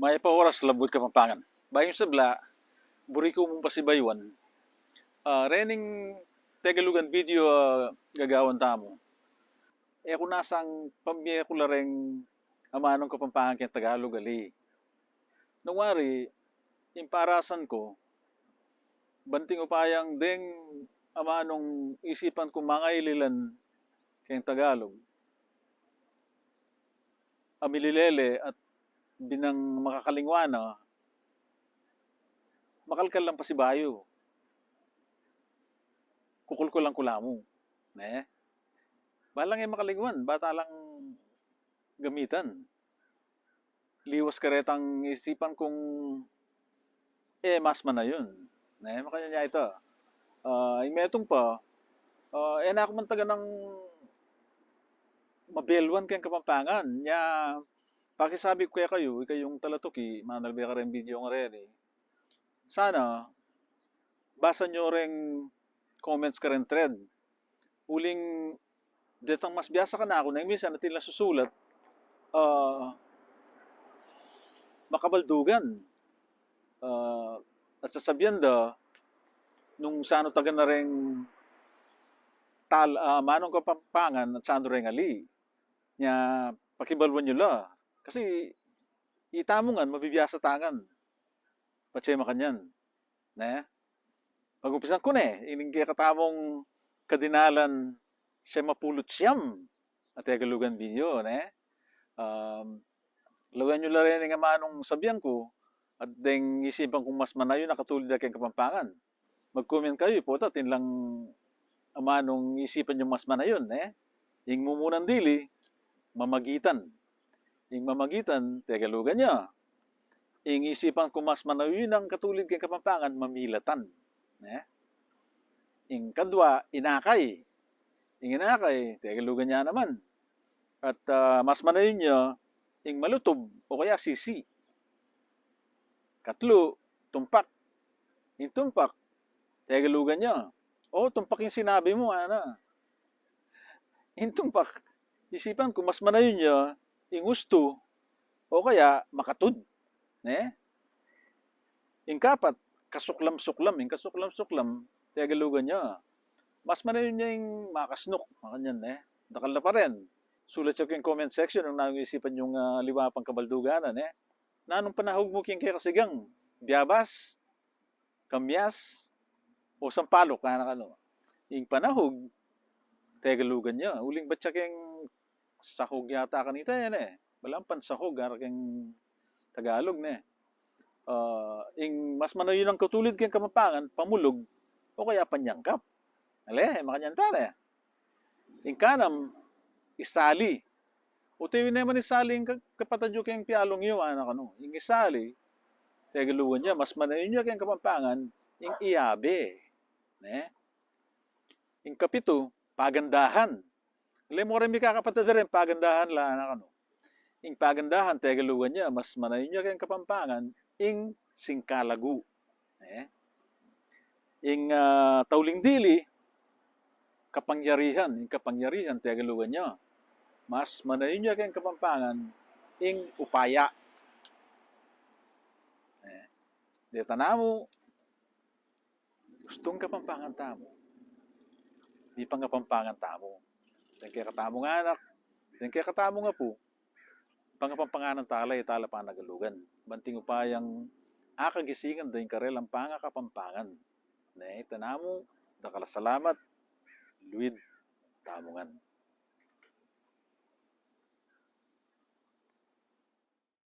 May paoras labot Kapampangan. Bayon sabla, buri ko mong pasibaywan. Rening Tegalugan video gagawan tamo. Kung nasang pambiya ko lareng amanong Kapampangan kaya Tagalog ali. Nungwari, imparasan ko, banting upayang deng amanong isipan ko mga ililan kaya Tagalog. Amililele at binang makakalingwana, makalkal lang pa si Bayo. Kukul ko lang kulamo. Ne? Balang ay makalingwan, bata lang gamitan. Liwas karetang isipan kong mas man na yun. Ne? Makanya niya ito. Imetong pa, na ako man taga ng mabelwan kayang Kapampangan. Nya, pakisabi ko kaya kayo, ikayong talatuki, manalbi ka rin video nga rin eh. Sana, basa nyo rin comments ka rin thread. Uling, detang mas biyasa ka na ako, na minsan natin lang susulat, makabaldugan. At sasabihan da, nung sano taga na rin manong Kapampangan at sano rin ali. Nya, pakibalwan nyo la. Kasi, itamongan, mabibiyasa tangan. Patsema kanyan. Ne? Pag-umpisan ko ining kaya katamong kadinalan siya mapulot siyam at Tagalugan video, ne? Lawan nyo la rin nga manong sabihan ko at deng isipan kong mas manayo nakatulid na kayong Kapampangan. Mag-comment kayo po, tatin lang amanong isipan nyo mas manayon, ne? Yung mumunan dili, mamagitan. Yung mamagitan, Tagalugan nyo. Yung isipan kong mas manayo ng katulid kayong Kapampangan, mamilatan. Ne? Yung kadwa, inakay. Yung inakay, Tagalugan niya naman. At mas manayon niya, yung malutob o kaya sisi. Katlo, tumpak. Yung tumpak, Tagalugan niya. O, tumpak yung sinabi mo, ana. Yung tumpak, isipan ko, mas manayon niya, yung gusto, o kaya makatud. Ne? Yung kapat, kasuklam-suklam. Yung kasuklam-suklam, Tagalugan niya. Mas manayon niya yung makasnok. Makanyan, Dakal na pa rin. Sulat siya yung comment section nung nangisipan yung liwapang kabalduganan, Nanong panahog mo kiyang kaya kasigang? Biyabas? Kamyas? O sampalok? Yung panahog, Tagalugan niya. Uling ba't siya kayang sahog yata kanita yan, Walang pansahog, kayang Tagalog, yung mas manayon ang katulid kayang Kapampangan, pamulog, o kaya panyangkap. Makanyanta, Yung kanam, isali. O tayo naman isali yung kapatadyo kayang pialong yun, Yung isali, Tagalugan niya, mas manayon niya kayang Kapampangan, yung iyabe. Yung kapito, pagandahan. Mo rin may kakapatid rin, pagandahan lang, Yung pagandahan, Tagalugan niya, mas manayon niya kayang Kapampangan, yung singkalagu. Yung tauling dili, kapangyarihan. Yung kapangyarihan, Tagalugan niya. Mas manayon niya kayong Kapampangan, yung upaya. Deta na mo, gustong Kapampangan tamo. Di pang Kapampangan tamo. Yung kaya katamo nga anak, yung kaya katamo nga po, pangapampanganan talay, tala pa nagalugan. Banting upayang akagisingan dahin karelang pangakapampangan. Tanamo, dakala salamat, Luid, tamungan.